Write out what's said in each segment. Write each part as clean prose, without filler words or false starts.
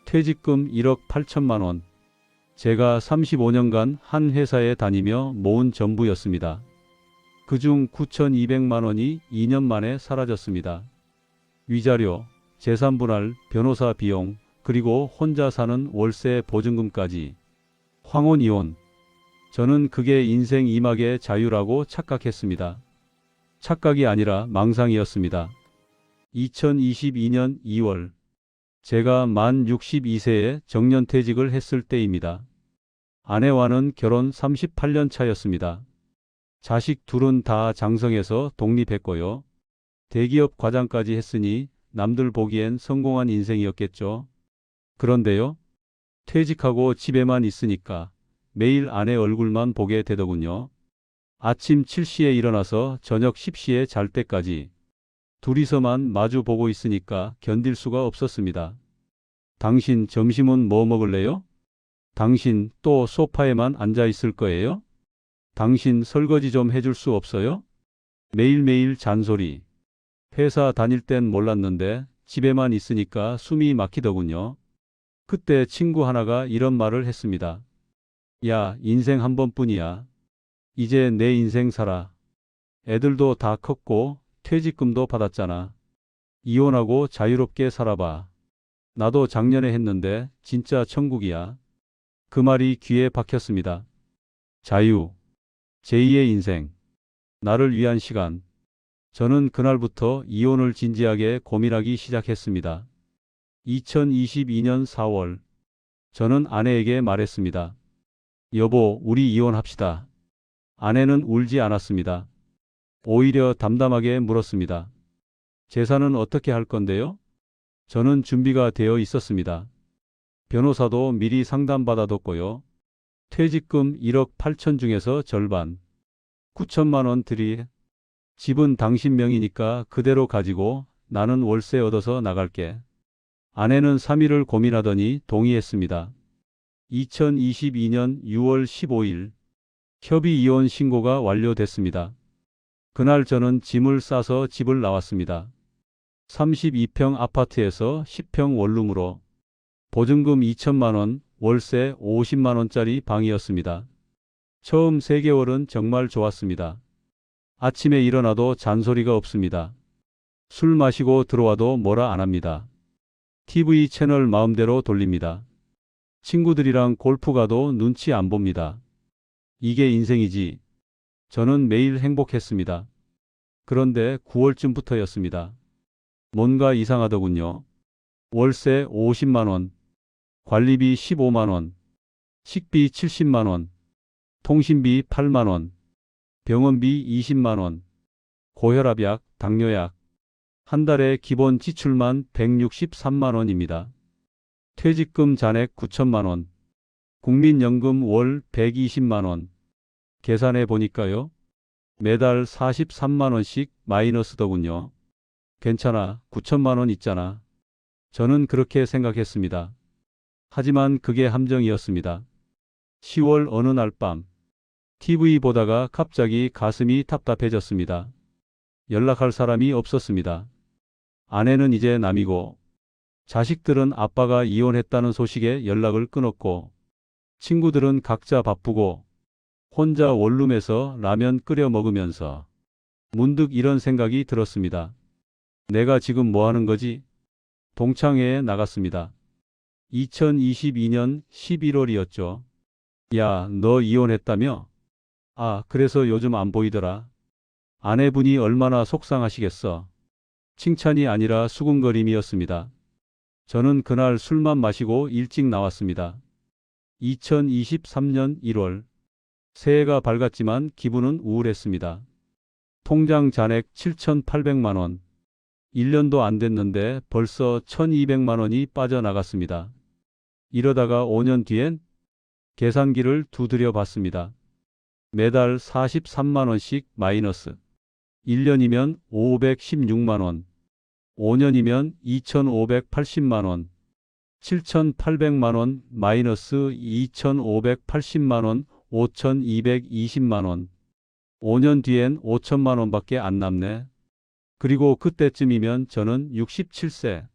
퇴직금 1억 8천만 원. 제가 35년간 한 회사에 다니며 모은 전부였습니다. 그중 9,200만 원이 2년 만에 사라졌습니다. 위자료, 재산분할, 변호사 비용, 그리고 혼자 사는 월세 보증금까지. 황혼 이혼. 저는 그게 인생 이막의 자유라고 착각했습니다. 착각이 아니라 망상이었습니다. 2022년 2월. 제가 만 62세에 정년퇴직을 했을 때입니다. 아내와는 결혼 38년 차였습니다. 자식 둘은 다 장성해서 독립했고요. 대기업 과장까지 했으니 남들 보기엔 성공한 인생이었겠죠. 그런데요, 퇴직하고 집에만 있으니까 매일 아내 얼굴만 보게 되더군요. 아침 7시에 일어나서 저녁 10시에 잘 때까지 둘이서만 마주 보고 있으니까 견딜 수가 없었습니다. 당신 점심은 뭐 먹을래요? 당신 또 소파에만 앉아 있을 거예요? 당신 설거지 좀 해줄 수 없어요? 매일매일 잔소리. 회사 다닐 땐 몰랐는데 집에만 있으니까 숨이 막히더군요. 그때 친구 하나가 이런 말을 했습니다. 야, 인생 한 번뿐이야. 이제 내 인생 살아. 애들도 다 컸고 퇴직금도 받았잖아. 이혼하고 자유롭게 살아봐. 나도 작년에 했는데 진짜 천국이야. 그 말이 귀에 박혔습니다. 자유. 제2의 인생. 나를 위한 시간. 저는 그날부터 이혼을 진지하게 고민하기 시작했습니다. 2022년 4월. 저는 아내에게 말했습니다. 여보, 우리 이혼합시다. 아내는 울지 않았습니다. 오히려 담담하게 물었습니다. 재산은 어떻게 할 건데요? 저는 준비가 되어 있었습니다. 변호사도 미리 상담받아뒀고요. 퇴직금 1억 8천 중에서 절반, 9천만 원 드리. 집은 당신 명이니까 그대로 가지고 나는 월세 얻어서 나갈게. 아내는 3일을 고민하더니 동의했습니다. 2022년 6월 15일 협의 이혼 신고가 완료됐습니다. 그날 저는 짐을 싸서 집을 나왔습니다. 32평 아파트에서 10평 원룸으로 보증금 2천만 원, 월세 50만 원짜리 방이었습니다. 처음 3개월은 정말 좋았습니다. 아침에 일어나도 잔소리가 없습니다. 술 마시고 들어와도 뭐라 안 합니다. TV 채널 마음대로 돌립니다. 친구들이랑 골프 가도 눈치 안 봅니다. 이게 인생이지. 저는 매일 행복했습니다. 그런데 9월쯤부터였습니다. 뭔가 이상하더군요. 월세 50만 원, 관리비 15만 원, 식비 70만 원, 통신비 8만 원, 병원비 20만 원, 고혈압약, 당뇨약, 한 달에 기본 지출만 163만 원입니다. 퇴직금 잔액 9천만 원, 국민연금 월 120만 원. 계산해 보니까요. 매달 43만 원씩 마이너스더군요. 괜찮아, 9천만 원 있잖아. 저는 그렇게 생각했습니다. 하지만 그게 함정이었습니다. 10월 어느 날 밤, TV 보다가 갑자기 가슴이 답답해졌습니다. 연락할 사람이 없었습니다. 아내는 이제 남이고, 자식들은 아빠가 이혼했다는 소식에 연락을 끊었고, 친구들은 각자 바쁘고, 혼자 원룸에서 라면 끓여 먹으면서 문득 이런 생각이 들었습니다. 내가 지금 뭐 하는 거지? 동창회에 나갔습니다. 2022년 11월이었죠. 야, 너 이혼했다며? 아, 그래서 요즘 안 보이더라. 아내분이 얼마나 속상하시겠어. 칭찬이 아니라 수군거림이었습니다. 저는 그날 술만 마시고 일찍 나왔습니다. 2023년 1월. 새해가 밝았지만 기분은 우울했습니다. 통장 잔액 7,800만 원. 1년도 안 됐는데 벌써 1,200만 원이 빠져나갔습니다. 이러다가 5년 뒤엔 계산기를 두드려 봤습니다. 매달 43만 원씩 마이너스. 1년이면 516만 원. 5년이면 2,580만 원. 7,800만 원 마이너스 2,580만 원, 5,220만 원. 5년 뒤엔 5천만 원밖에 안 남네. 그리고 그때쯤이면 저는 67세.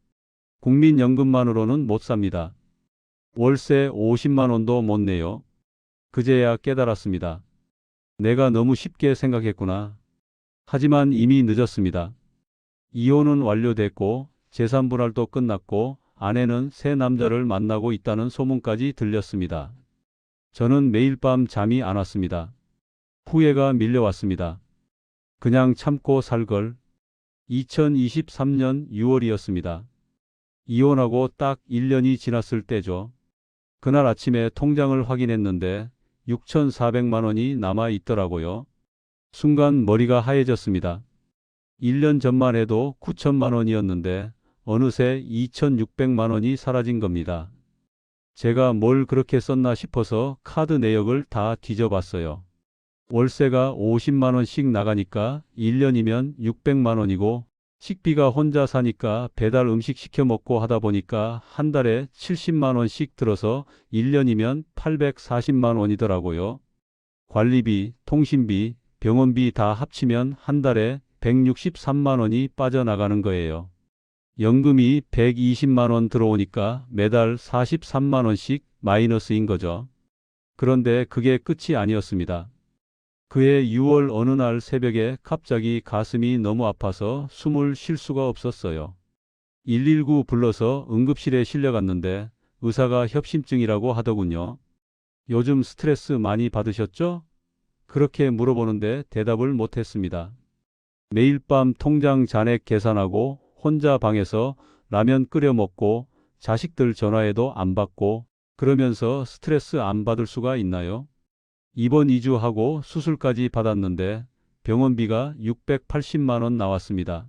국민연금만으로는 못 삽니다. 월세 50만 원도 못 내요. 그제야 깨달았습니다. 내가 너무 쉽게 생각했구나. 하지만 이미 늦었습니다. 이혼은 완료됐고 재산 분할도 끝났고 아내는 새 남자를 만나고 있다는 소문까지 들렸습니다. 저는 매일 밤 잠이 안 왔습니다. 후회가 밀려왔습니다. 그냥 참고 살 걸. 2023년 6월이었습니다. 이혼하고 딱 1년이 지났을 때죠. 그날 아침에 통장을 확인했는데 6,400만 원이 남아 있더라고요. 순간 머리가 하얘졌습니다. 1년 전만 해도 9천만 원이었는데 어느새 2,600만 원이 사라진 겁니다. 제가 뭘 그렇게 썼나 싶어서 카드 내역을 다 뒤져봤어요. 월세가 50만 원씩 나가니까 1년이면 600만 원이고 식비가 혼자 사니까 배달 음식 시켜 먹고 하다 보니까 한 달에 70만 원씩 들어서 1년이면 840만 원이더라고요. 관리비, 통신비, 병원비 다 합치면 한 달에 163만 원이 빠져나가는 거예요. 연금이 120만 원 들어오니까 매달 43만 원씩 마이너스인 거죠. 그런데 그게 끝이 아니었습니다. 그해 6월 어느 날 새벽에 갑자기 가슴이 너무 아파서 숨을 쉴 수가 없었어요. 119 불러서 응급실에 실려갔는데 의사가 협심증이라고 하더군요. 요즘 스트레스 많이 받으셨죠? 그렇게 물어보는데 대답을 못했습니다. 매일 밤 통장 잔액 계산하고 혼자 방에서 라면 끓여 먹고 자식들 전화해도 안 받고 그러면서 스트레스 안 받을 수가 있나요? 입원 2주하고 수술까지 받았는데 병원비가 680만 원 나왔습니다.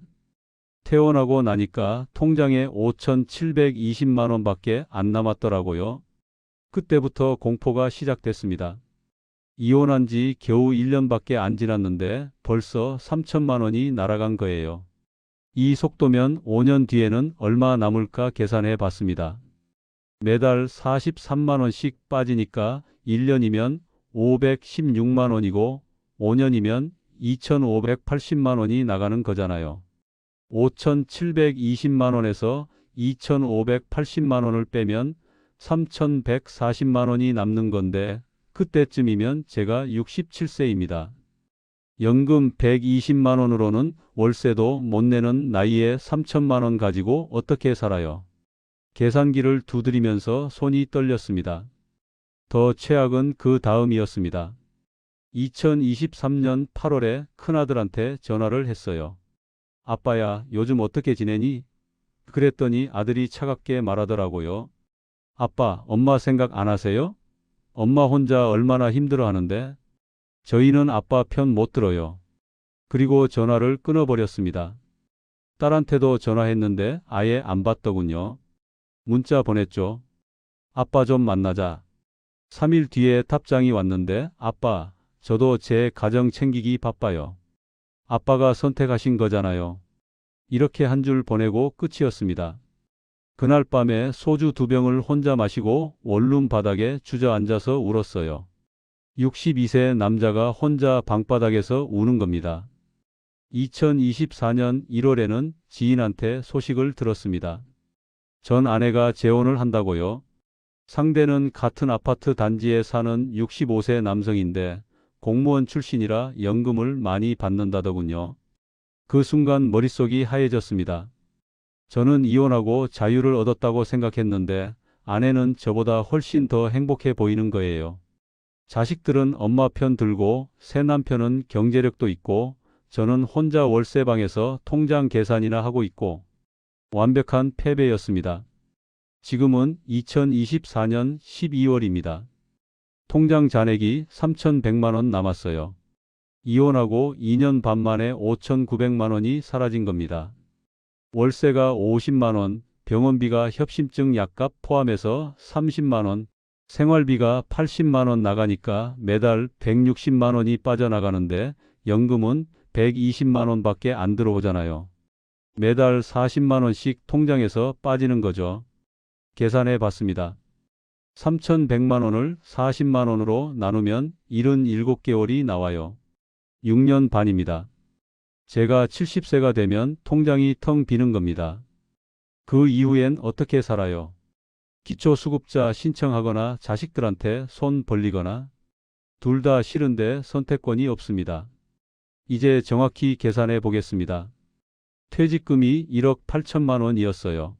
퇴원하고 나니까 통장에 5,720만 원밖에 안 남았더라고요. 그때부터 공포가 시작됐습니다. 이혼한 지 겨우 1년밖에 안 지났는데 벌써 3천만 원이 날아간 거예요. 이 속도면 5년 뒤에는 얼마 남을까 계산해 봤습니다. 매달 43만 원씩 빠지니까 1년이면 516만 원이고 5년이면 2,580만 원이 나가는 거잖아요. 5,720만 원에서 2,580만 원을 빼면 3,140만 원이 남는 건데 그때쯤이면 제가 67세입니다. 연금 120만 원으로는 월세도 못 내는 나이에 3천만 원 가지고 어떻게 살아요? 계산기를 두드리면서 손이 떨렸습니다. 더 최악은 그 다음이었습니다. 2023년 8월에 큰아들한테 전화를 했어요. 아빠야, 요즘 어떻게 지내니? 그랬더니 아들이 차갑게 말하더라고요. 아빠, 엄마 생각 안 하세요? 엄마 혼자 얼마나 힘들어 하는데? 저희는 아빠 편 못 들어요. 그리고 전화를 끊어버렸습니다. 딸한테도 전화했는데 아예 안 받더군요. 문자 보냈죠. 아빠 좀 만나자. 3일 뒤에 답장이 왔는데 아빠, 저도 제 가정 챙기기 바빠요. 아빠가 선택하신 거잖아요. 이렇게 한 줄 보내고 끝이었습니다. 그날 밤에 소주 2병을 혼자 마시고 원룸 바닥에 주저앉아서 울었어요. 62세 남자가 혼자 방바닥에서 우는 겁니다. 2024년 1월에는 지인한테 소식을 들었습니다. 전 아내가 재혼을 한다고요. 상대는 같은 아파트 단지에 사는 65세 남성인데 공무원 출신이라 연금을 많이 받는다더군요. 그 순간 머릿속이 하얘졌습니다. 저는 이혼하고 자유를 얻었다고 생각했는데 아내는 저보다 훨씬 더 행복해 보이는 거예요. 자식들은 엄마 편 들고 새 남편은 경제력도 있고 저는 혼자 월세방에서 통장 계산이나 하고 있고 완벽한 패배였습니다. 지금은 2024년 12월입니다. 통장 잔액이 3,100만 원 남았어요. 이혼하고 2년 반 만에 5,900만 원이 사라진 겁니다. 월세가 50만 원, 병원비가 협심증 약값 포함해서 30만 원, 생활비가 80만 원 나가니까 매달 160만 원이 빠져나가는데 연금은 120만 원밖에 안 들어오잖아요. 매달 40만 원씩 통장에서 빠지는 거죠. 계산해 봤습니다. 3,100만 원을 40만 원으로 나누면 77개월이 나와요. 6년 반입니다. 제가 70세가 되면 통장이 텅 비는 겁니다. 그 이후엔 어떻게 살아요? 기초수급자 신청하거나 자식들한테 손 벌리거나 둘 다 싫은데 선택권이 없습니다. 이제 정확히 계산해 보겠습니다. 퇴직금이 1억 8천만 원이었어요.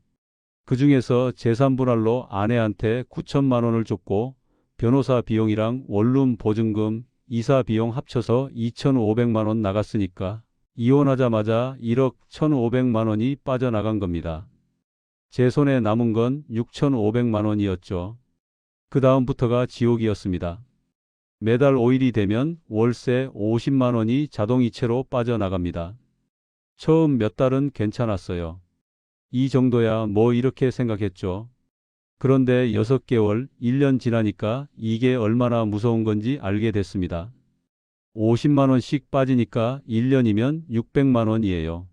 그중에서 재산분할로 아내한테 9천만 원을 줬고 변호사 비용이랑 원룸 보증금, 이사 비용 합쳐서 2,500만 원 나갔으니까 이혼하자마자 1억 1,500만 원이 빠져나간 겁니다. 제 손에 남은 건 6,500만 원이었죠. 그 다음부터가 지옥이었습니다. 매달 5일이 되면 월세 50만 원이 자동이체로 빠져나갑니다. 처음 몇 달은 괜찮았어요. 이 정도야 뭐 이렇게 생각했죠. 그런데 6개월, 1년 지나니까 이게 얼마나 무서운 건지 알게 됐습니다. 50만 원씩 빠지니까 1년이면 600만 원이에요.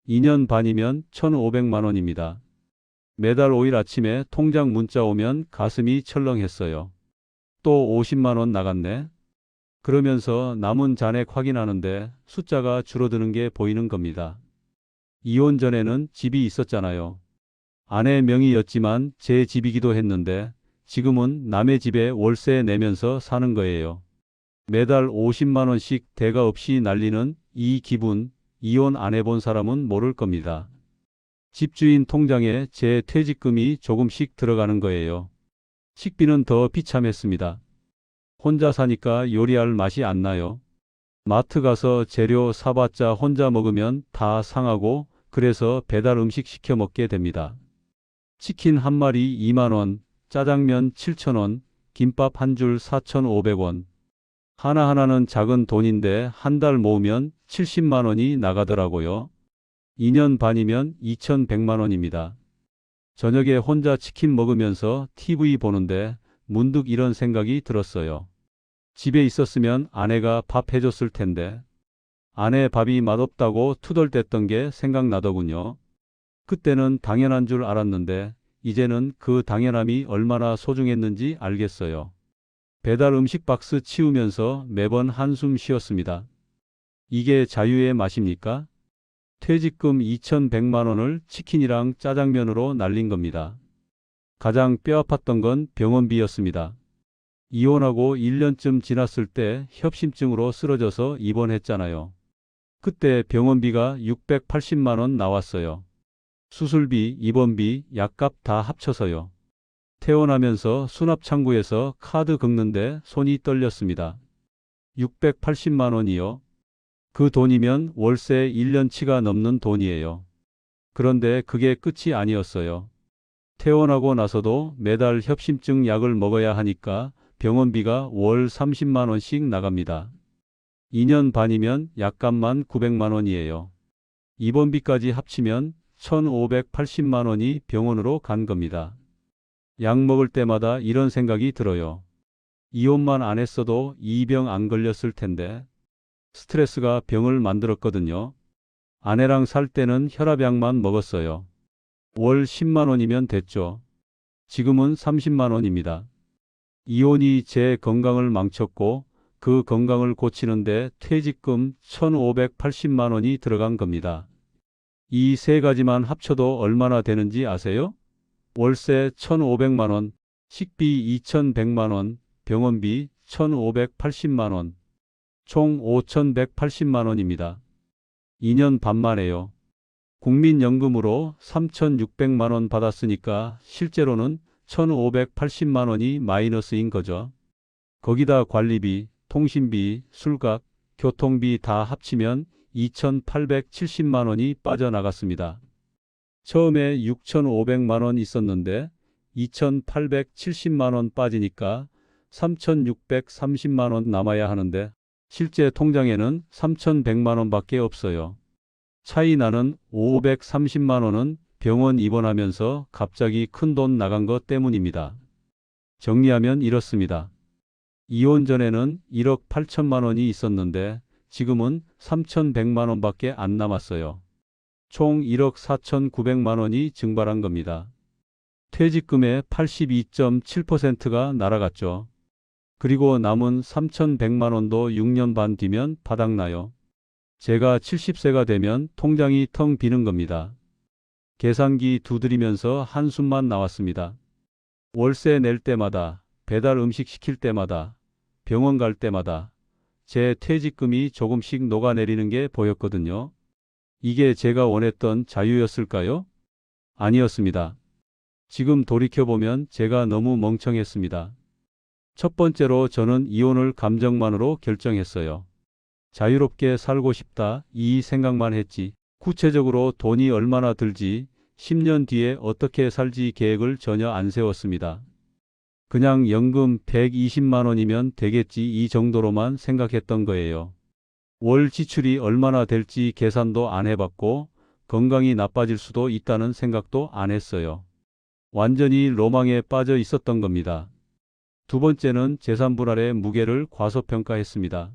2년 반이면 1,500만 원입니다. 매달 5일 아침에 통장 문자 오면 가슴이 철렁했어요. 또 50만 원 나갔네. 그러면서 남은 잔액 확인하는데 숫자가 줄어드는 게 보이는 겁니다. 이혼 전에는 집이 있었잖아요. 아내 명의였지만 제 집이기도 했는데 지금은 남의 집에 월세 내면서 사는 거예요. 매달 50만 원씩 대가 없이 날리는 이 기분, 이혼 안 해본 사람은 모를 겁니다. 집주인 통장에 제 퇴직금이 조금씩 들어가는 거예요. 식비는 더 비참했습니다. 혼자 사니까 요리할 맛이 안 나요. 마트 가서 재료 사봤자 혼자 먹으면 다 상하고 그래서 배달 음식 시켜 먹게 됩니다. 치킨 한 마리 2만 원, 짜장면 7천 원, 김밥 한 줄 4,500원. 하나하나는 작은 돈인데 한 달 모으면 70만 원이 나가더라고요. 2년 반이면 2,100만 원입니다. 저녁에 혼자 치킨 먹으면서 TV 보는데 문득 이런 생각이 들었어요. 집에 있었으면 아내가 밥 해줬을 텐데. 아내 밥이 맛없다고 투덜댔던 게 생각나더군요. 그때는 당연한 줄 알았는데 이제는 그 당연함이 얼마나 소중했는지 알겠어요. 배달 음식 박스 치우면서 매번 한숨 쉬었습니다. 이게 자유의 맛입니까? 퇴직금 2,100만 원을 치킨이랑 짜장면으로 날린 겁니다. 가장 뼈아팠던 건 병원비였습니다. 이혼하고 1년쯤 지났을 때 협심증으로 쓰러져서 입원했잖아요. 그때 병원비가 680만 원 나왔어요. 수술비, 입원비, 약값 다 합쳐서요. 퇴원하면서 수납창구에서 카드 긁는데 손이 떨렸습니다. 680만 원이요. 그 돈이면 월세 1년치가 넘는 돈이에요. 그런데 그게 끝이 아니었어요. 퇴원하고 나서도 매달 협심증 약을 먹어야 하니까 병원비가 월 30만 원씩 나갑니다. 2년 반이면 약값만 900만 원이에요. 입원비까지 합치면 1,580만 원이 병원으로 간 겁니다. 약 먹을 때마다 이런 생각이 들어요. 이혼만 안 했어도 이 병 안 걸렸을 텐데. 스트레스가 병을 만들었거든요. 아내랑 살 때는 혈압약만 먹었어요. 월 10만 원이면 됐죠. 지금은 30만 원입니다. 이혼이 제 건강을 망쳤고 그 건강을 고치는데 퇴직금 1,580만 원이 들어간 겁니다. 이 세 가지만 합쳐도 얼마나 되는지 아세요? 월세 1,500만 원, 식비 2,100만 원, 병원비 1,580만 원, 총 5,180만 원입니다. 2년 반 만에요. 국민연금으로 3,600만 원 받았으니까 실제로는 1,580만 원이 마이너스인 거죠. 거기다 관리비, 통신비, 술값, 교통비 다 합치면 2,870만 원이 빠져나갔습니다. 처음에 6,500만 원 있었는데 2,870만 원 빠지니까 3,630만 원 남아야 하는데 실제 통장에는 3,100만 원밖에 없어요. 차이 나는 530만 원은 병원 입원하면서 갑자기 큰 돈 나간 것 때문입니다. 정리하면 이렇습니다. 이혼 전에는 1억 8천만 원이 있었는데 지금은 3,100만 원밖에 안 남았어요. 총 1억 4,900만 원이 증발한 겁니다. 퇴직금의 82.7%가 날아갔죠. 그리고 남은 3,100만 원도 6년 반 뒤면 바닥나요. 제가 70세가 되면 통장이 텅 비는 겁니다. 계산기 두드리면서 한숨만 나왔습니다. 월세 낼 때마다, 배달 음식 시킬 때마다, 병원 갈 때마다 제 퇴직금이 조금씩 녹아내리는 게 보였거든요. 이게 제가 원했던 자유였을까요? 아니었습니다. 지금 돌이켜보면 제가 너무 멍청했습니다. 첫 번째로 저는 이혼을 감정만으로 결정했어요. 자유롭게 살고 싶다 이 생각만 했지. 구체적으로 돈이 얼마나 들지, 10년 뒤에 어떻게 살지 계획을 전혀 안 세웠습니다. 그냥 연금 120만 원이면 되겠지 이 정도로만 생각했던 거예요. 월 지출이 얼마나 될지 계산도 안 해봤고 건강이 나빠질 수도 있다는 생각도 안 했어요. 완전히 로망에 빠져 있었던 겁니다. 두 번째는 재산 분할의 무게를 과소평가했습니다.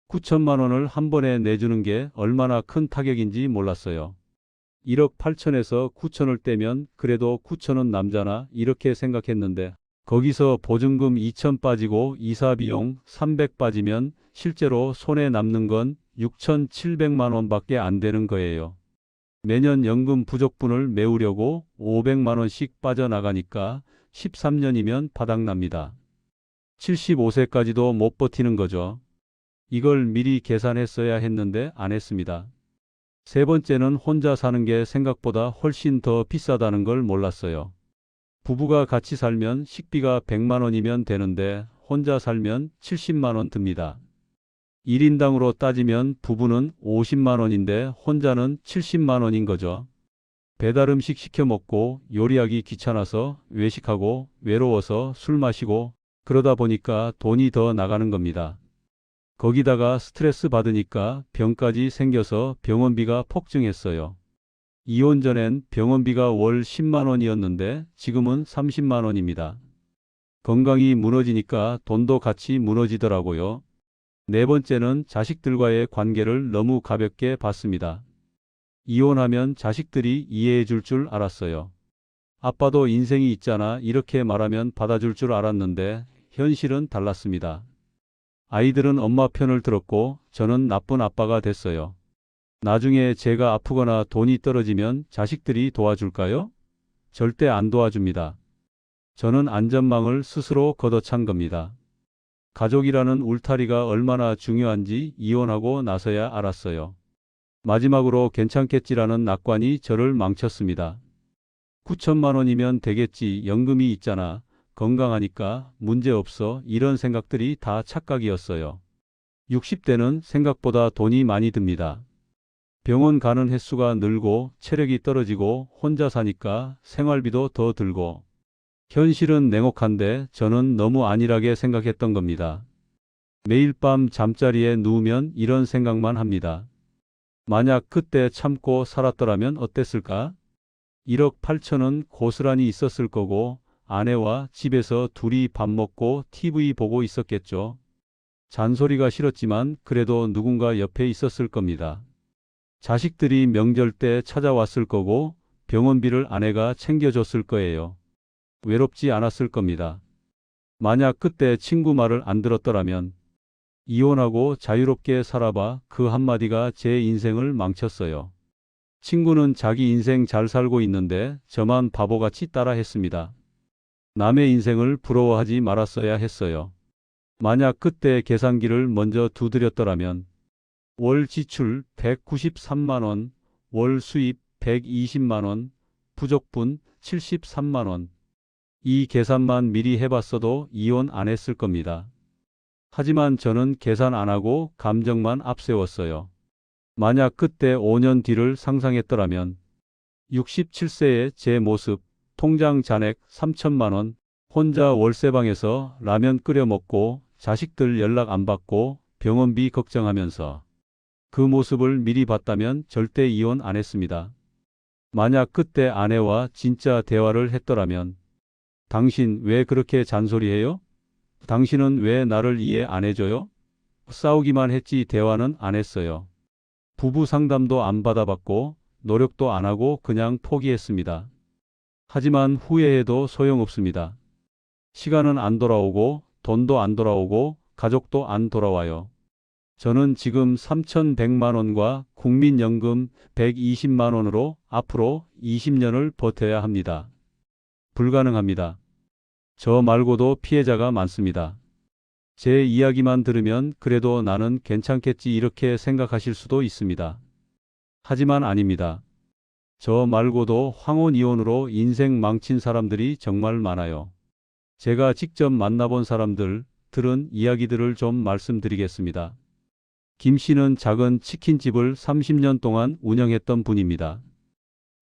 9천만 원을 한 번에 내주는 게 얼마나 큰 타격인지 몰랐어요. 1억 8천에서 9천을 떼면 그래도 9천은 남잖아 이렇게 생각했는데 거기서 보증금 2천 빠지고 이사 비용 300 빠지면 실제로 손에 남는 건 6,700만 원밖에 안 되는 거예요. 매년 연금 부족분을 메우려고 500만 원씩 빠져나가니까 13년이면 바닥납니다. 75세까지도 못 버티는 거죠. 이걸 미리 계산했어야 했는데 안 했습니다. 세 번째는 혼자 사는 게 생각보다 훨씬 더 비싸다는 걸 몰랐어요. 부부가 같이 살면 식비가 100만 원이면 되는데 혼자 살면 70만 원 듭니다. 1인당으로 따지면 부부는 50만 원인데 혼자는 70만 원인 거죠. 배달 음식 시켜 먹고 요리하기 귀찮아서 외식하고 외로워서 술 마시고 그러다 보니까 돈이 더 나가는 겁니다. 거기다가 스트레스 받으니까 병까지 생겨서 병원비가 폭증했어요. 이혼 전엔 병원비가 월 10만 원이었는데 지금은 30만 원입니다. 건강이 무너지니까 돈도 같이 무너지더라고요. 네 번째는 자식들과의 관계를 너무 가볍게 봤습니다. 이혼하면 자식들이 이해해 줄 알았어요. 아빠도 인생이 있잖아 이렇게 말하면 받아줄 줄 알았는데 현실은 달랐습니다. 아이들은 엄마 편을 들었고 저는 나쁜 아빠가 됐어요. 나중에 제가 아프거나 돈이 떨어지면 자식들이 도와줄까요? 절대 안 도와줍니다. 저는 안전망을 스스로 걷어찬 겁니다. 가족이라는 울타리가 얼마나 중요한지 이혼하고 나서야 알았어요. 마지막으로 괜찮겠지라는 낙관이 저를 망쳤습니다. 9천만 원이면 되겠지, 연금이 있잖아, 건강하니까 문제없어 이런 생각들이 다 착각이었어요. 60대는 생각보다 돈이 많이 듭니다. 병원 가는 횟수가 늘고 체력이 떨어지고 혼자 사니까 생활비도 더 들고 현실은 냉혹한데 저는 너무 안일하게 생각했던 겁니다. 매일 밤 잠자리에 누우면 이런 생각만 합니다. 만약 그때 참고 살았더라면 어땠을까? 1억 8천은 고스란히 있었을 거고 아내와 집에서 둘이 밥 먹고 TV 보고 있었겠죠. 잔소리가 싫었지만 그래도 누군가 옆에 있었을 겁니다. 자식들이 명절 때 찾아왔을 거고 병원비를 아내가 챙겨줬을 거예요. 외롭지 않았을 겁니다. 만약 그때 친구 말을 안 들었더라면 이혼하고 자유롭게 살아봐 그 한마디가 제 인생을 망쳤어요. 친구는 자기 인생 잘 살고 있는데 저만 바보같이 따라했습니다. 남의 인생을 부러워하지 말았어야 했어요. 만약 그때 계산기를 먼저 두드렸더라면 월 지출 193만 원, 월 수입 120만 원, 부족분 73만 원. 이 계산만 미리 해봤어도 이혼 안 했을 겁니다. 하지만 저는 계산 안 하고 감정만 앞세웠어요. 만약 그때 5년 뒤를 상상했더라면 67세의 제 모습, 통장 잔액 3천만 원, 혼자 월세방에서 라면 끓여 먹고 자식들 연락 안 받고 병원비 걱정하면서 그 모습을 미리 봤다면 절대 이혼 안 했습니다. 만약 그때 아내와 진짜 대화를 했더라면 당신 왜 그렇게 잔소리해요? 당신은 왜 나를 이해 안 해줘요? 싸우기만 했지 대화는 안 했어요. 부부 상담도 안 받아봤고 노력도 안 하고 그냥 포기했습니다. 하지만 후회해도 소용없습니다. 시간은 안 돌아오고 돈도 안 돌아오고 가족도 안 돌아와요. 저는 지금 3,100만 원과 국민연금 120만 원으로 앞으로 20년을 버텨야 합니다. 불가능합니다. 저 말고도 피해자가 많습니다. 제 이야기만 들으면 그래도 나는 괜찮겠지 이렇게 생각하실 수도 있습니다. 하지만 아닙니다. 저 말고도 황혼 이혼으로 인생 망친 사람들이 정말 많아요. 제가 직접 만나본 사람들, 들은 이야기들을 좀 말씀드리겠습니다. 김 씨는 작은 치킨집을 30년 동안 운영했던 분입니다.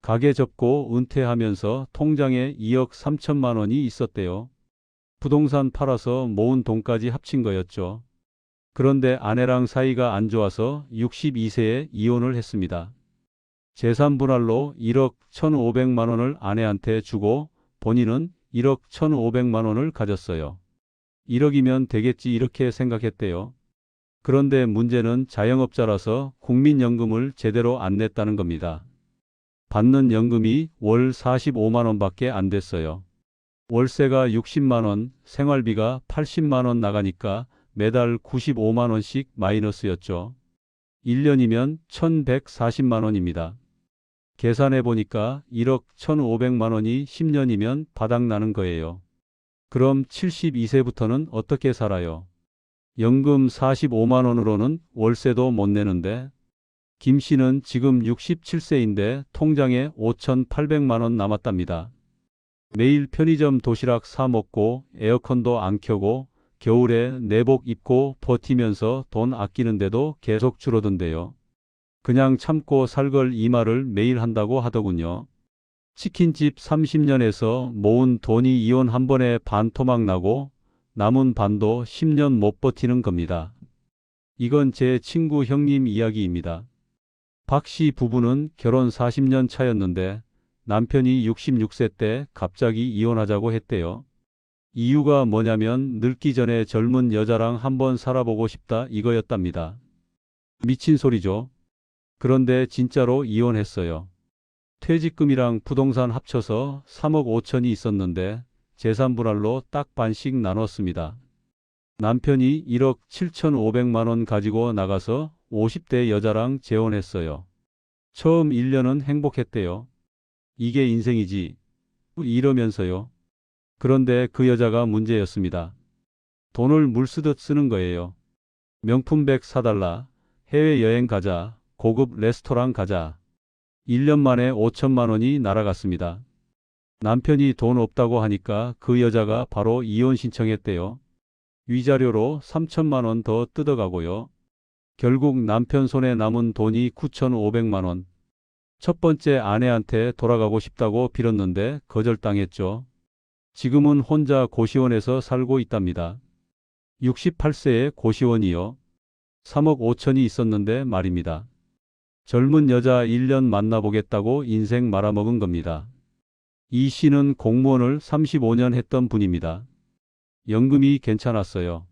가게 접고 은퇴하면서 통장에 2억 3천만 원이 있었대요. 부동산 팔아서 모은 돈까지 합친 거였죠. 그런데 아내랑 사이가 안 좋아서 62세에 이혼을 했습니다. 재산 분할로 1억 1,500만 원을 아내한테 주고 본인은 1억 1,500만 원을 가졌어요. 1억이면 되겠지 이렇게 생각했대요. 그런데 문제는 자영업자라서 국민연금을 제대로 안 냈다는 겁니다. 받는 연금이 월 45만 원밖에 안 됐어요. 월세가 60만 원, 생활비가 80만 원 나가니까 매달 95만 원씩 마이너스였죠. 1년이면 1,140만 원입니다. 계산해 보니까 1억 1,500만 원이 10년이면 바닥나는 거예요. 그럼 72세부터는 어떻게 살아요? 연금 45만 원으로는 월세도 못 내는데 김 씨는 지금 67세인데 통장에 5,800만 원 남았답니다. 매일 편의점 도시락 사 먹고 에어컨도 안 켜고 겨울에 내복 입고 버티면서 돈 아끼는데도 계속 줄어든대요. 그냥 참고 살 걸 이 말을 매일 한다고 하더군요. 치킨집 30년에서 모은 돈이 이혼 한 번에 반토막 나고 남은 반도 10년 못 버티는 겁니다. 이건 제 친구 형님 이야기입니다. 박 씨 부부는 결혼 40년 차였는데 남편이 66세 때 갑자기 이혼하자고 했대요. 이유가 뭐냐면 늙기 전에 젊은 여자랑 한번 살아보고 싶다 이거였답니다. 미친 소리죠. 그런데 진짜로 이혼했어요. 퇴직금이랑 부동산 합쳐서 3억 5천이 있었는데 재산 분할로 딱 반씩 나눴습니다. 남편이 1억 7,500만 원 가지고 나가서 50대 여자랑 재혼했어요. 처음 1년은 행복했대요. 이게 인생이지. 이러면서요. 그런데 그 여자가 문제였습니다. 돈을 물 쓰듯 쓰는 거예요. 명품백 사달라, 해외여행 가자, 고급 레스토랑 가자. 1년 만에 5천만 원이 날아갔습니다. 남편이 돈 없다고 하니까 그 여자가 바로 이혼 신청했대요. 위자료로 3천만 원 더 뜯어가고요. 결국 남편 손에 남은 돈이 9,500만 원. 첫 번째 아내한테 돌아가고 싶다고 빌었는데 거절당했죠. 지금은 혼자 고시원에서 살고 있답니다. 68세에 고시원이요. 3억 5천이 있었는데 말입니다. 젊은 여자 1년 만나보겠다고 인생 말아먹은 겁니다. 이 씨는 공무원을 35년 했던 분입니다. 연금이 괜찮았어요.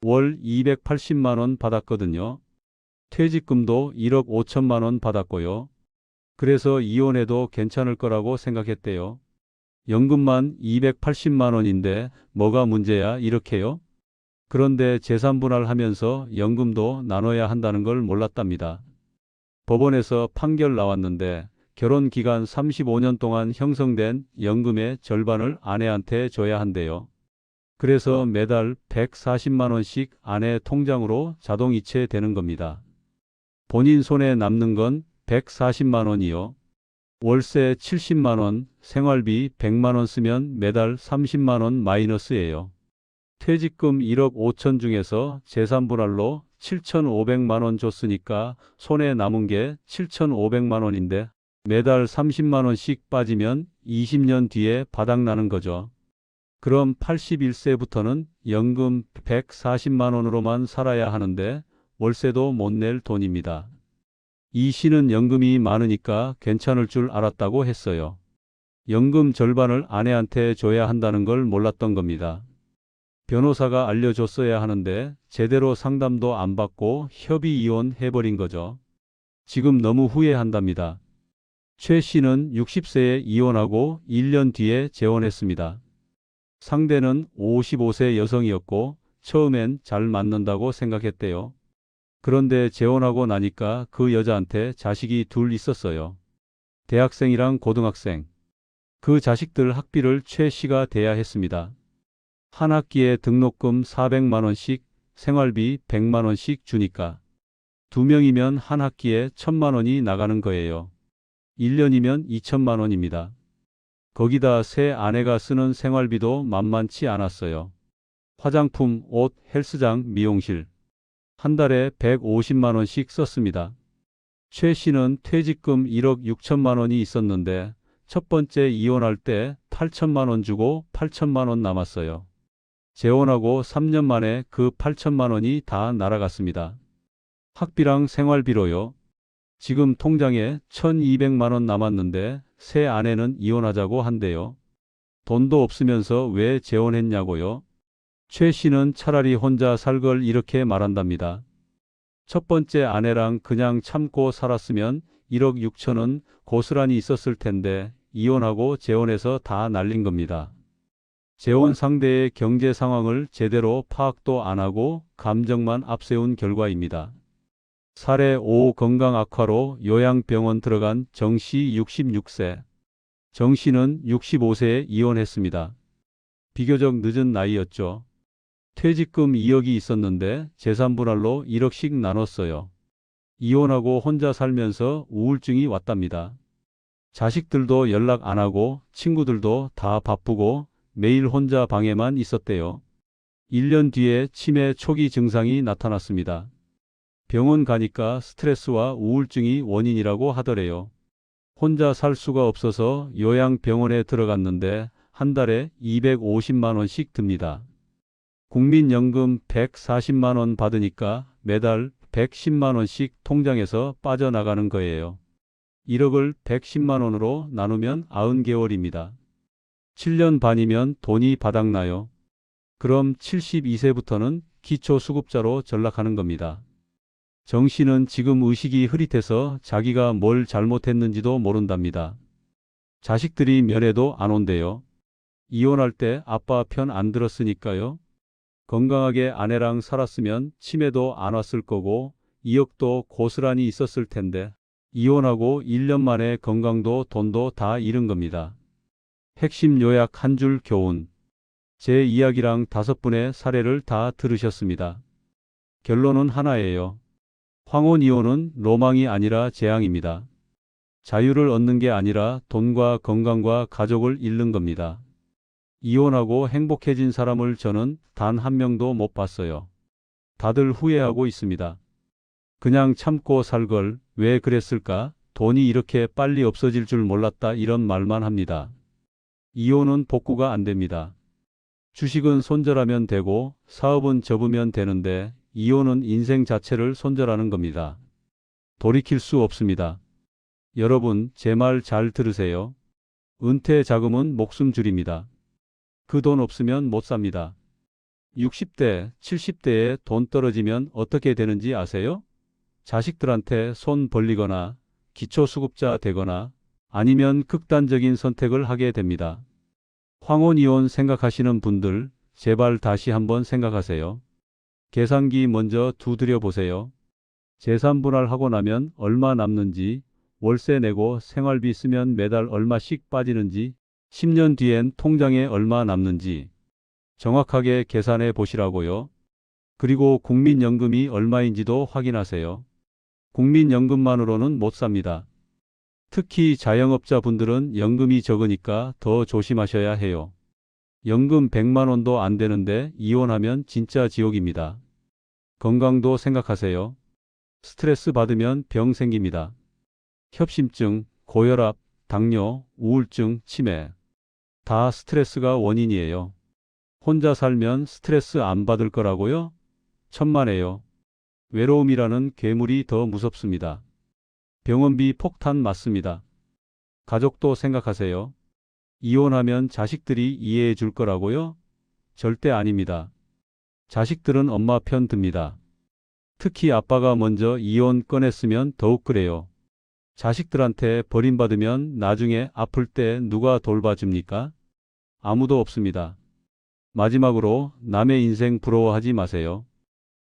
월 280만 원 받았거든요. 퇴직금도 1억 5천만 원 받았고요. 그래서 이혼해도 괜찮을 거라고 생각했대요. 연금만 280만 원인데 뭐가 문제야 이렇게요? 그런데 재산 분할하면서 연금도 나눠야 한다는 걸 몰랐답니다. 법원에서 판결 나왔는데 결혼 기간 35년 동안 형성된 연금의 절반을 아내한테 줘야 한대요. 그래서 매달 140만 원씩 아내 통장으로 자동 이체되는 겁니다. 본인 손에 남는 건 140만 원이요. 월세 70만 원, 생활비 100만 원 쓰면 매달 30만 원 마이너스예요. 퇴직금 1억 5천 중에서 재산 분할로 7,500만 원 줬으니까 손에 남은 게 7,500만 원인데 매달 30만 원씩 빠지면 20년 뒤에 바닥나는 거죠. 그럼 81세부터는 연금 140만 원으로만 살아야 하는데 월세도 못 낼 돈입니다. 이 씨는 연금이 많으니까 괜찮을 줄 알았다고 했어요. 연금 절반을 아내한테 줘야 한다는 걸 몰랐던 겁니다. 변호사가 알려줬어야 하는데 제대로 상담도 안 받고 협의 이혼해버린 거죠. 지금 너무 후회한답니다. 최 씨는 60세에 이혼하고 1년 뒤에 재혼했습니다. 상대는 55세 여성이었고 처음엔 잘 맞는다고 생각했대요. 그런데 재혼하고 나니까 그 여자한테 자식이 둘 있었어요. 대학생이랑 고등학생. 그 자식들 학비를 최 씨가 대야 했습니다. 한 학기에 등록금 400만 원씩, 생활비 100만 원씩 주니까 2명이면 한 학기에 1000만 원이 나가는 거예요. 1년이면 2천만 원입니다. 거기다 새 아내가 쓰는 생활비도 만만치 않았어요. 화장품, 옷, 헬스장, 미용실. 한 달에 150만 원씩 썼습니다. 최 씨는 퇴직금 1억 6천만 원이 있었는데 첫 번째 이혼할 때 8천만 원 주고 8천만 원 남았어요. 재혼하고 3년 만에 그 8천만 원이 다 날아갔습니다. 학비랑 생활비로요. 지금 통장에 1200만 원 남았는데 새 아내는 이혼하자고 한대요. 돈도 없으면서 왜 재혼했냐고요? 최 씨는 차라리 혼자 살 걸 이렇게 말한답니다. 첫 번째 아내랑 그냥 참고 살았으면 1억 6천은 고스란히 있었을 텐데 이혼하고 재혼해서 다 날린 겁니다. 재혼 상대의 경제 상황을 제대로 파악도 안 하고 감정만 앞세운 결과입니다. 사례 5 건강 악화로 요양병원 들어간 정 씨 66세. 정 씨는 65세에 이혼했습니다. 비교적 늦은 나이였죠. 퇴직금 2억이 있었는데 재산 분할로 1억씩 나눴어요. 이혼하고 혼자 살면서 우울증이 왔답니다. 자식들도 연락 안 하고 친구들도 다 바쁘고 매일 혼자 방에만 있었대요. 1년 뒤에 치매 초기 증상이 나타났습니다. 병원 가니까 스트레스와 우울증이 원인이라고 하더래요. 혼자 살 수가 없어서 요양병원에 들어갔는데 한 달에 250만 원씩 듭니다. 국민연금 140만 원 받으니까 매달 110만 원씩 통장에서 빠져나가는 거예요. 1억을 110만 원으로 나누면 90개월입니다. 7년 반이면 돈이 바닥나요. 그럼 72세부터는 기초수급자로 전락하는 겁니다. 정 씨는 지금 의식이 흐릿해서 자기가 뭘 잘못했는지도 모른답니다. 자식들이 면회도 안 온대요. 이혼할 때 아빠 편 안 들었으니까요. 건강하게 아내랑 살았으면 치매도 안 왔을 거고 2억도 고스란히 있었을 텐데 이혼하고 1년 만에 건강도 돈도 다 잃은 겁니다. 핵심 요약 한 줄 교훈. 제 이야기랑 5분의 사례를 다 들으셨습니다. 결론은 하나예요. 황혼 이혼은 로망이 아니라 재앙입니다. 자유를 얻는 게 아니라 돈과 건강과 가족을 잃는 겁니다. 이혼하고 행복해진 사람을 저는 단 한 명도 못 봤어요. 다들 후회하고 있습니다. 그냥 참고 살 걸 왜 그랬을까? 돈이 이렇게 빨리 없어질 줄 몰랐다 이런 말만 합니다. 이혼은 복구가 안 됩니다. 주식은 손절하면 되고 사업은 접으면 되는데 이혼은 인생 자체를 손절하는 겁니다. 돌이킬 수 없습니다. 여러분, 제 말 잘 들으세요. 은퇴 자금은 목숨줄입니다. 그 돈 없으면 못 삽니다. 60대, 70대에 돈 떨어지면 어떻게 되는지 아세요? 자식들한테 손 벌리거나 기초수급자 되거나 아니면 극단적인 선택을 하게 됩니다. 황혼 이혼 생각하시는 분들 제발 다시 한번 생각하세요. 계산기 먼저 두드려 보세요. 재산 분할하고 나면 얼마 남는지, 월세 내고 생활비 쓰면 매달 얼마씩 빠지는지, 10년 뒤엔 통장에 얼마 남는지 정확하게 계산해 보시라고요. 그리고 국민연금이 얼마인지도 확인하세요. 국민연금만으로는 못 삽니다. 특히 자영업자분들은 연금이 적으니까 더 조심하셔야 해요. 연금 100만 원도 안 되는데 이혼하면 진짜 지옥입니다. 건강도 생각하세요. 스트레스 받으면 병 생깁니다. 협심증, 고혈압, 당뇨, 우울증, 치매. 다 스트레스가 원인이에요. 혼자 살면 스트레스 안 받을 거라고요? 천만에요. 외로움이라는 괴물이 더 무섭습니다. 병원비 폭탄 맞습니다. 가족도 생각하세요. 이혼하면 자식들이 이해해 줄 거라고요? 절대 아닙니다. 자식들은 엄마 편 듭니다. 특히 아빠가 먼저 이혼 꺼냈으면 더욱 그래요. 자식들한테 버림받으면 나중에 아플 때 누가 돌봐줍니까? 아무도 없습니다. 마지막으로 남의 인생 부러워하지 마세요.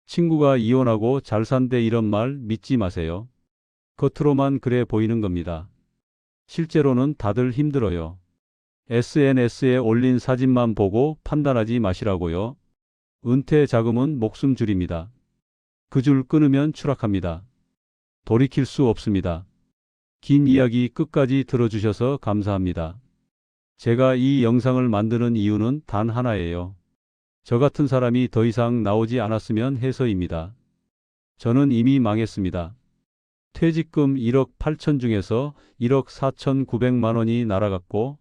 친구가 이혼하고 잘 산대 이런 말 믿지 마세요. 겉으로만 그래 보이는 겁니다. 실제로는 다들 힘들어요. SNS에 올린 사진만 보고 판단하지 마시라고요. 은퇴 자금은 목숨줄입니다. 그 줄 끊으면 추락합니다. 돌이킬 수 없습니다. 긴 이야기 끝까지 들어주셔서 감사합니다. 제가 이 영상을 만드는 이유는 단 하나예요. 저 같은 사람이 더 이상 나오지 않았으면 해서입니다. 저는 이미 망했습니다. 퇴직금 1억 8천 중에서 1억 4,900만 원이 날아갔고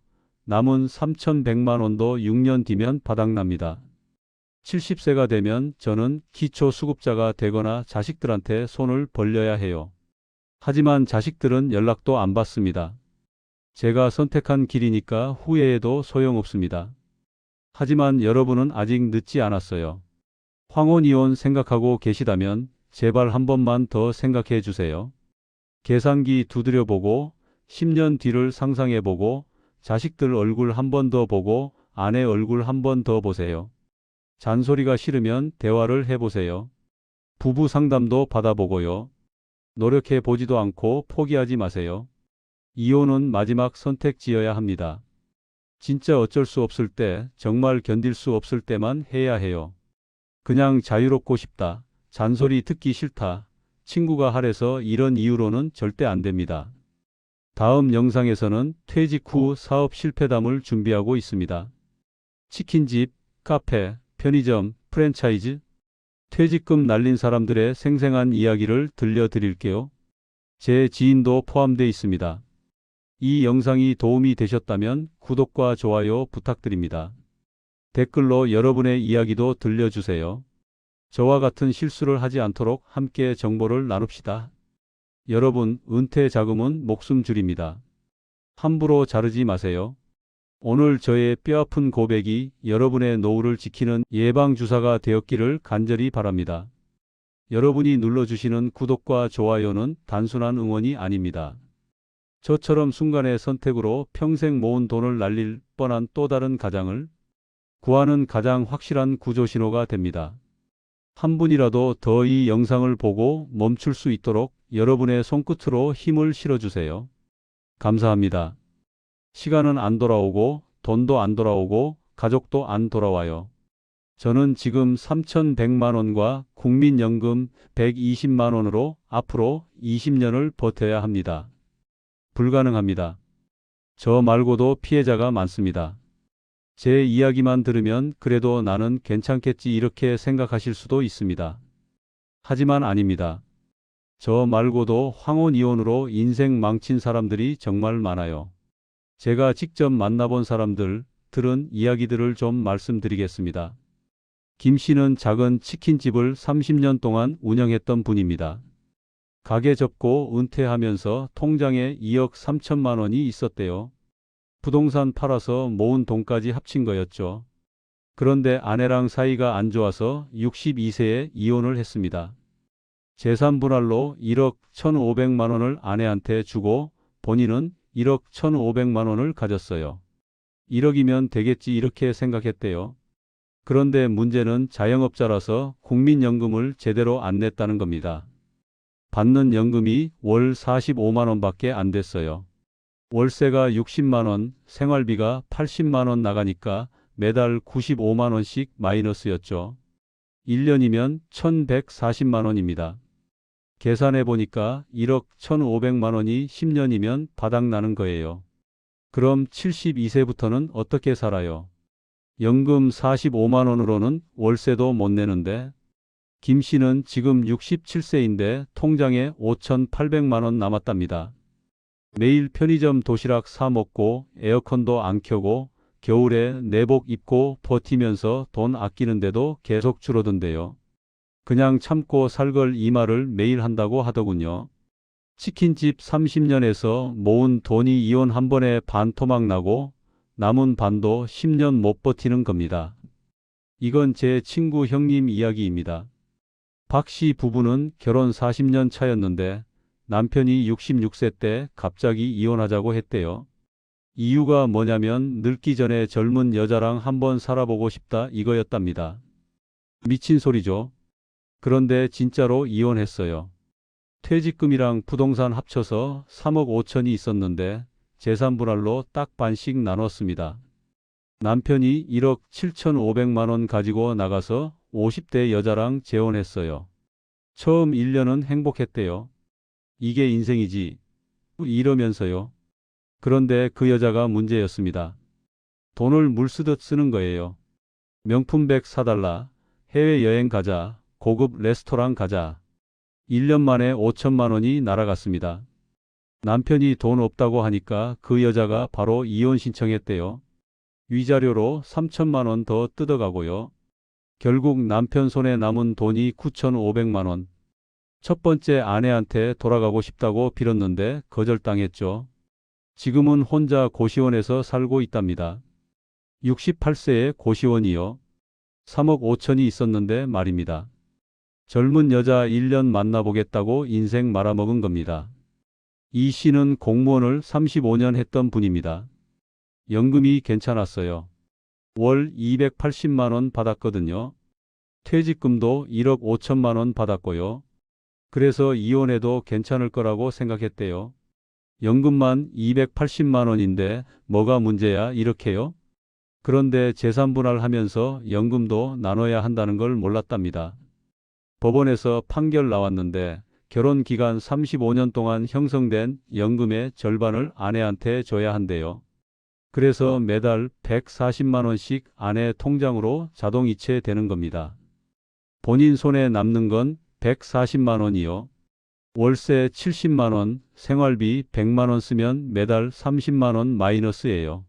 남은 3,100만 원도 6년 뒤면 바닥납니다. 70세가 되면 저는 기초수급자가 되거나 자식들한테 손을 벌려야 해요. 하지만 자식들은 연락도 안 받습니다. 제가 선택한 길이니까 후회해도 소용없습니다. 하지만 여러분은 아직 늦지 않았어요. 황혼이혼 생각하고 계시다면 제발 한 번만 더 생각해 주세요. 계산기 두드려보고 10년 뒤를 상상해보고 자식들 얼굴 한 번 더 보고 아내 얼굴 한 번 더 보세요. 잔소리가 싫으면 대화를 해보세요. 부부 상담도 받아보고요. 노력해 보지도 않고 포기하지 마세요. 이혼은 마지막 선택지어야 합니다. 진짜 어쩔 수 없을 때, 정말 견딜 수 없을 때만 해야 해요. 그냥 자유롭고 싶다, 잔소리 듣기 싫다, 친구가 하래서 이런 이유로는 절대 안 됩니다. 다음 영상에서는 퇴직 후 사업 실패담을 준비하고 있습니다. 치킨집, 카페, 편의점, 프랜차이즈, 퇴직금 날린 사람들의 생생한 이야기를 들려드릴게요. 제 지인도 포함되어 있습니다. 이 영상이 도움이 되셨다면 구독과 좋아요 부탁드립니다. 댓글로 여러분의 이야기도 들려주세요. 저와 같은 실수를 하지 않도록 함께 정보를 나눕시다. 여러분, 은퇴 자금은 목숨줄입니다. 함부로 자르지 마세요. 오늘 저의 뼈아픈 고백이 여러분의 노후를 지키는 예방주사가 되었기를 간절히 바랍니다. 여러분이 눌러주시는 구독과 좋아요는 단순한 응원이 아닙니다. 저처럼 순간의 선택으로 평생 모은 돈을 날릴 뻔한 또 다른 가장을 구하는 가장 확실한 구조신호가 됩니다. 한 분이라도 더 이 영상을 보고 멈출 수 있도록 여러분의 손끝으로 힘을 실어주세요. 감사합니다. 시간은 안 돌아오고 돈도 안 돌아오고 가족도 안 돌아와요. 저는 지금 3,100만 원과 국민연금 120만 원으로 앞으로 20년을 버텨야 합니다. 불가능합니다. 저 말고도 피해자가 많습니다. 제 이야기만 들으면 그래도 나는 괜찮겠지 이렇게 생각하실 수도 있습니다. 하지만 아닙니다. 저 말고도 황혼이혼으로 인생 망친 사람들이 정말 많아요. 제가 직접 만나본 사람들, 들은 이야기들을 좀 말씀드리겠습니다. 김 씨는 작은 치킨집을 30년 동안 운영했던 분입니다. 가게 접고 은퇴하면서 통장에 2억 3천만 원이 있었대요. 부동산 팔아서 모은 돈까지 합친 거였죠. 그런데 아내랑 사이가 안 좋아서 62세에 이혼을 했습니다. 재산 분할로 1억 1,500만 원을 아내한테 주고 본인은 1억 1,500만 원을 가졌어요. 1억이면 되겠지 이렇게 생각했대요. 그런데 문제는 자영업자라서 국민연금을 제대로 안 냈다는 겁니다. 받는 연금이 월 45만 원밖에 안 됐어요. 월세가 60만 원, 생활비가 80만 원 나가니까 매달 95만 원씩 마이너스였죠. 1년이면 1,140만 원입니다. 계산해 보니까 1억 1,500만 원이 10년이면 바닥나는 거예요. 그럼 72세부터는 어떻게 살아요? 연금 45만 원으로는 월세도 못 내는데 김 씨는 지금 67세인데 통장에 5,800만 원 남았답니다. 매일 편의점 도시락 사 먹고 에어컨도 안 켜고 겨울에 내복 입고 버티면서 돈 아끼는데도 계속 줄어든대요. 그냥 참고 살 걸 이 말을 매일 한다고 하더군요. 치킨집 30년에서 모은 돈이 이혼 한 번에 반토막 나고 남은 반도 10년 못 버티는 겁니다. 이건 제 친구 형님 이야기입니다. 박 씨 부부는 결혼 40년 차였는데 남편이 66세 때 갑자기 이혼하자고 했대요. 이유가 뭐냐면 늙기 전에 젊은 여자랑 한번 살아보고 싶다 이거였답니다. 미친 소리죠. 그런데 진짜로 이혼했어요. 퇴직금이랑 부동산 합쳐서 3억 5천이 있었는데 재산 분할로 딱 반씩 나눴습니다. 남편이 1억 7,500만 원 가지고 나가서 50대 여자랑 재혼했어요. 처음 1년은 행복했대요. 이게 인생이지. 이러면서요. 그런데 그 여자가 문제였습니다. 돈을 물 쓰듯 쓰는 거예요. 명품백 사달라, 해외여행 가자, 고급 레스토랑 가자. 1년 만에 5천만 원이 날아갔습니다. 남편이 돈 없다고 하니까 그 여자가 바로 이혼 신청했대요. 위자료로 3천만 원 더 뜯어가고요. 결국 남편 손에 남은 돈이 9,500만 원. 첫 번째 아내한테 돌아가고 싶다고 빌었는데 거절당했죠. 지금은 혼자 고시원에서 살고 있답니다. 68세의 고시원이요. 3억 5천이 있었는데 말입니다. 젊은 여자 1년 만나보겠다고 인생 말아먹은 겁니다. 이 씨는 공무원을 35년 했던 분입니다. 연금이 괜찮았어요. 월 280만 원 받았거든요. 퇴직금도 1억 5천만 원 받았고요. 그래서 이혼해도 괜찮을 거라고 생각했대요. 연금만 280만 원인데 뭐가 문제야 이렇게요? 그런데 재산 분할하면서 연금도 나눠야 한다는 걸 몰랐답니다. 법원에서 판결 나왔는데 결혼 기간 35년 동안 형성된 연금의 절반을 아내한테 줘야 한대요. 그래서 매달 140만 원씩 아내 통장으로 자동 이체되는 겁니다. 본인 손에 남는 건 140만 원이요. 월세 70만 원, 생활비 100만 원 쓰면 매달 30만 원 마이너스예요.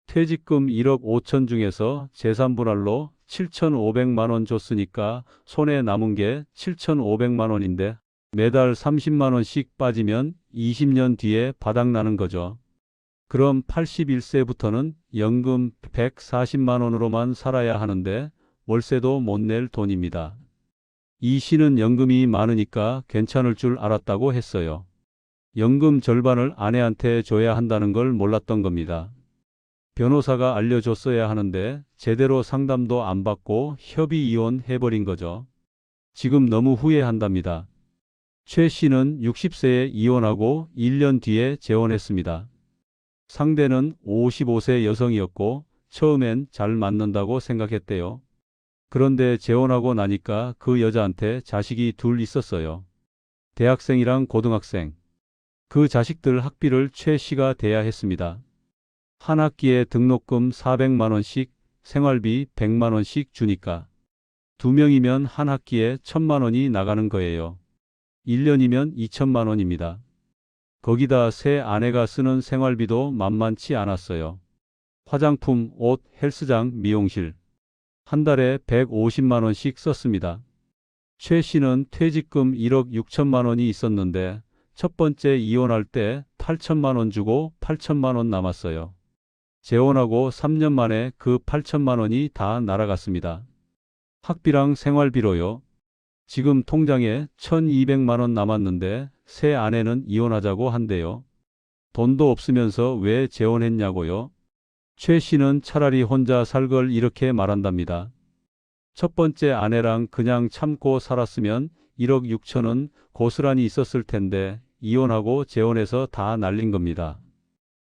퇴직금 1억 5천 중에서 재산 분할로 7,500만 원 줬으니까 손에 남은 게 7,500만 원인데 매달 30만 원씩 빠지면 20년 뒤에 바닥나는 거죠. 그럼 81세부터는 연금 140만 원으로만 살아야 하는데 월세도 못 낼 돈입니다. 이 씨는 연금이 많으니까 괜찮을 줄 알았다고 했어요. 연금 절반을 아내한테 줘야 한다는 걸 몰랐던 겁니다. 변호사가 알려줬어야 하는데 제대로 상담도 안 받고 협의 이혼해버린 거죠. 지금 너무 후회한답니다. 최 씨는 60세에 이혼하고 1년 뒤에 재혼했습니다. 상대는 55세 여성이었고 처음엔 잘 맞는다고 생각했대요. 그런데 재혼하고 나니까 그 여자한테 자식이 둘 있었어요. 대학생이랑 고등학생. 그 자식들 학비를 최 씨가 대야 했습니다. 한 학기에 등록금 400만 원씩, 생활비 100만 원씩 주니까 2명이면 한 학기에 1,000만 원이 나가는 거예요. 1년이면 2천만 원입니다. 거기다 새 아내가 쓰는 생활비도 만만치 않았어요. 화장품, 옷, 헬스장, 미용실. 한 달에 150만 원씩 썼습니다. 최 씨는 퇴직금 1억 6천만 원이 있었는데 첫 번째 이혼할 때 8천만 원 주고 8천만 원 남았어요. 재혼하고 3년 만에 그 8천만 원이 다 날아갔습니다. 학비랑 생활비로요. 지금 통장에 1,200만 원 남았는데 새 아내는 이혼하자고 한대요. 돈도 없으면서 왜 재혼했냐고요? 최 씨는 차라리 혼자 살 걸 이렇게 말한답니다. 첫 번째 아내랑 그냥 참고 살았으면 1억 6천은 고스란히 있었을 텐데 이혼하고 재혼해서 다 날린 겁니다.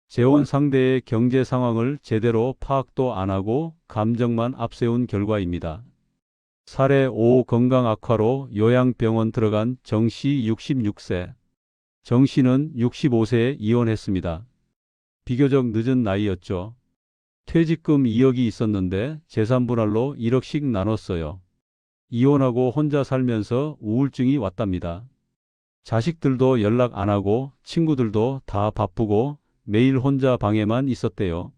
재혼 상대의 경제 상황을 제대로 파악도 안 하고 감정만 앞세운 결과입니다. 사례 5 건강 악화로 요양병원 들어간 정 씨 66세. 정 씨는 65세에 이혼했습니다. 비교적 늦은 나이였죠. 퇴직금 2억이 있었는데 재산 분할로 1억씩 나눴어요. 이혼하고 혼자 살면서 우울증이 왔답니다. 자식들도 연락 안 하고 친구들도 다 바쁘고 매일 혼자 방에만 있었대요.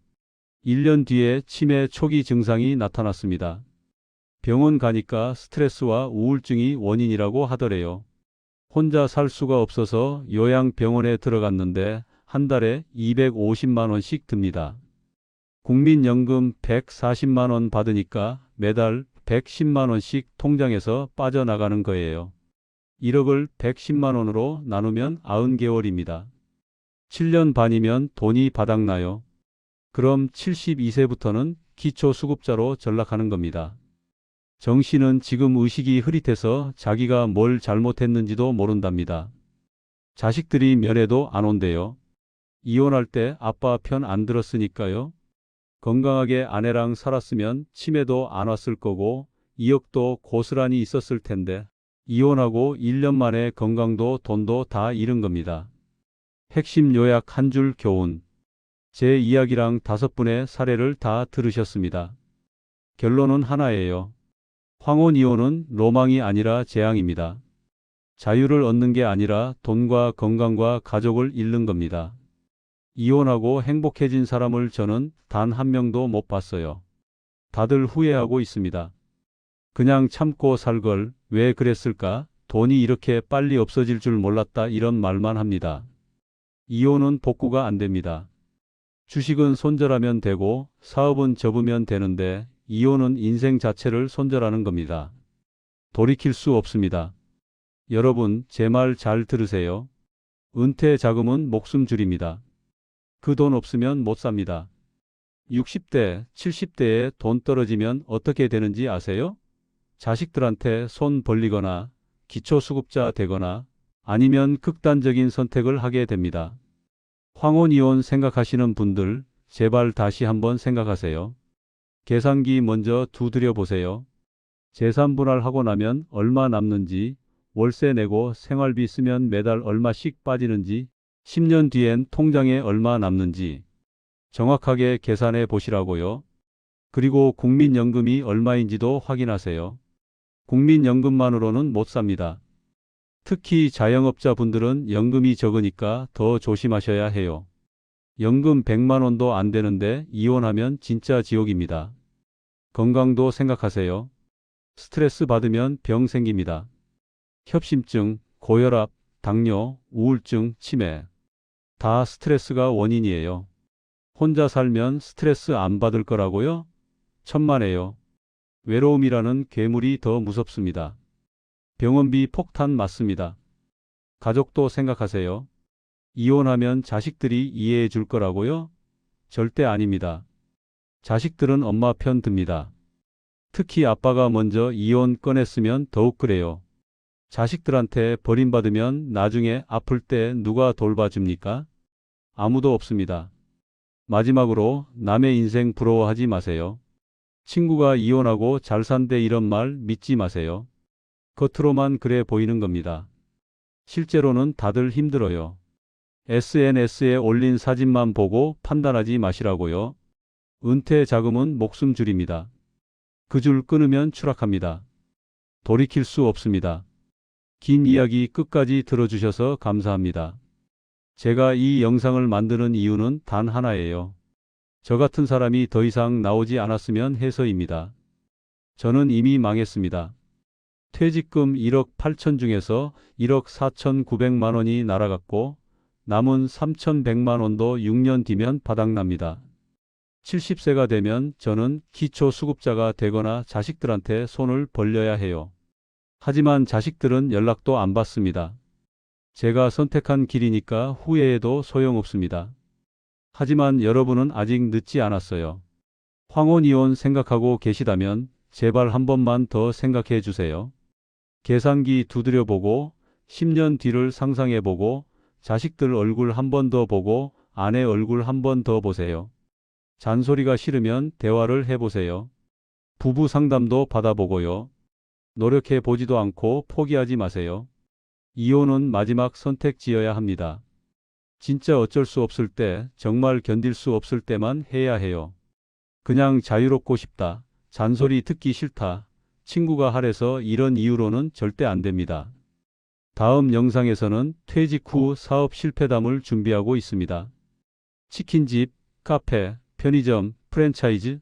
1년 뒤에 치매 초기 증상이 나타났습니다. 병원 가니까 스트레스와 우울증이 원인이라고 하더래요. 혼자 살 수가 없어서 요양병원에 들어갔는데 한 달에 250만 원씩 듭니다. 국민연금 140만 원 받으니까 매달 110만 원씩 통장에서 빠져나가는 거예요. 1억을 110만 원으로 나누면 90개월입니다. 7년 반이면 돈이 바닥나요. 그럼 72세부터는 기초수급자로 전락하는 겁니다. 정 씨는 지금 의식이 흐릿해서 자기가 뭘 잘못했는지도 모른답니다. 자식들이 면회도 안 온대요. 이혼할 때 아빠 편 안 들었으니까요. 건강하게 아내랑 살았으면 치매도 안 왔을 거고 2억도 고스란히 있었을 텐데 이혼하고 1년 만에 건강도 돈도 다 잃은 겁니다. 핵심 요약 한 줄 교훈. 제 이야기랑 5분의 사례를 다 들으셨습니다. 결론은 하나예요. 황혼 이혼은 로망이 아니라 재앙입니다. 자유를 얻는 게 아니라 돈과 건강과 가족을 잃는 겁니다. 이혼하고 행복해진 사람을 저는 단 한 명도 못 봤어요. 다들 후회하고 있습니다. 그냥 참고 살 걸 왜 그랬을까? 돈이 이렇게 빨리 없어질 줄 몰랐다 이런 말만 합니다. 이혼은 복구가 안 됩니다. 주식은 손절하면 되고 사업은 접으면 되는데 이혼은 인생 자체를 손절하는 겁니다. 돌이킬 수 없습니다. 여러분, 제 말 잘 들으세요. 은퇴 자금은 목숨줄입니다. 그 돈 없으면 못 삽니다. 60대, 70대에 돈 떨어지면 어떻게 되는지 아세요? 자식들한테 손 벌리거나 기초수급자 되거나 아니면 극단적인 선택을 하게 됩니다. 황혼 이혼 생각하시는 분들 제발 다시 한번 생각하세요. 계산기 먼저 두드려 보세요. 재산 분할하고 나면 얼마 남는지, 월세 내고 생활비 쓰면 매달 얼마씩 빠지는지, 10년 뒤엔 통장에 얼마 남는지 정확하게 계산해 보시라고요. 그리고 국민연금이 얼마인지도 확인하세요. 국민연금만으로는 못 삽니다. 특히 자영업자분들은 연금이 적으니까 더 조심하셔야 해요. 연금 100만 원도 안 되는데 이혼하면 진짜 지옥입니다. 건강도 생각하세요. 스트레스 받으면 병 생깁니다. 협심증, 고혈압, 당뇨, 우울증, 치매. 다 스트레스가 원인이에요. 혼자 살면 스트레스 안 받을 거라고요? 천만에요. 외로움이라는 괴물이 더 무섭습니다. 병원비 폭탄 맞습니다. 가족도 생각하세요. 이혼하면 자식들이 이해해 줄 거라고요? 절대 아닙니다. 자식들은 엄마 편 듭니다. 특히 아빠가 먼저 이혼 꺼냈으면 더욱 그래요. 자식들한테 버림받으면 나중에 아플 때 누가 돌봐줍니까? 아무도 없습니다. 마지막으로 남의 인생 부러워하지 마세요. 친구가 이혼하고 잘 산대 이런 말 믿지 마세요. 겉으로만 그래 보이는 겁니다. 실제로는 다들 힘들어요. SNS에 올린 사진만 보고 판단하지 마시라고요. 은퇴 자금은 목숨줄입니다. 그 줄 끊으면 추락합니다. 돌이킬 수 없습니다. 긴 이야기 끝까지 들어주셔서 감사합니다. 제가 이 영상을 만드는 이유는 단 하나예요. 저 같은 사람이 더 이상 나오지 않았으면 해서입니다. 저는 이미 망했습니다. 퇴직금 1억 8천 중에서 1억 4,900만 원이 날아갔고 남은 3,100만 원도 6년 뒤면 바닥납니다. 70세가 되면 저는 기초수급자가 되거나 자식들한테 손을 벌려야 해요. 하지만 자식들은 연락도 안 받습니다. 제가 선택한 길이니까 후회해도 소용없습니다. 하지만 여러분은 아직 늦지 않았어요. 황혼 이혼 생각하고 계시다면 제발 한 번만 더 생각해 주세요. 계산기 두드려 보고 10년 뒤를 상상해 보고 자식들 얼굴 한 번 더 보고 아내 얼굴 한 번 더 보세요. 잔소리가 싫으면 대화를 해보세요. 부부 상담도 받아보고요. 노력해 보지도 않고 포기하지 마세요. 이혼은 마지막 선택지어야 합니다. 진짜 어쩔 수 없을 때, 정말 견딜 수 없을 때만 해야 해요. 그냥 자유롭고 싶다, 잔소리 듣기 싫다, 친구가 하래서 이런 이유로는 절대 안 됩니다. 다음 영상에서는 퇴직 후 사업 실패담을 준비하고 있습니다. 치킨집, 카페, 편의점, 프랜차이즈,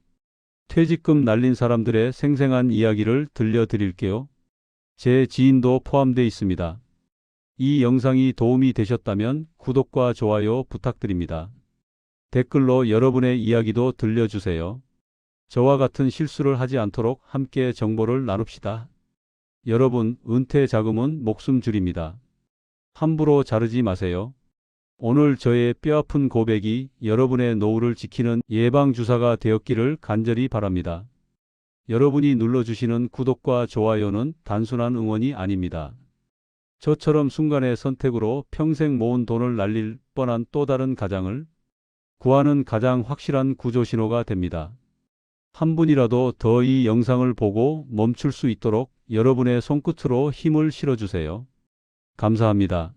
퇴직금 날린 사람들의 생생한 이야기를 들려드릴게요. 제 지인도 포함되어 있습니다. 이 영상이 도움이 되셨다면 구독과 좋아요 부탁드립니다. 댓글로 여러분의 이야기도 들려주세요. 저와 같은 실수를 하지 않도록 함께 정보를 나눕시다. 여러분, 은퇴 자금은 목숨줄입니다. 함부로 자르지 마세요. 오늘 저의 뼈아픈 고백이 여러분의 노후를 지키는 예방주사가 되었기를 간절히 바랍니다. 여러분이 눌러주시는 구독과 좋아요는 단순한 응원이 아닙니다. 저처럼 순간의 선택으로 평생 모은 돈을 날릴 뻔한 또 다른 가장을 구하는 가장 확실한 구조 신호가 됩니다. 한 분이라도 더 이 영상을 보고 멈출 수 있도록 여러분의 손끝으로 힘을 실어주세요. 감사합니다.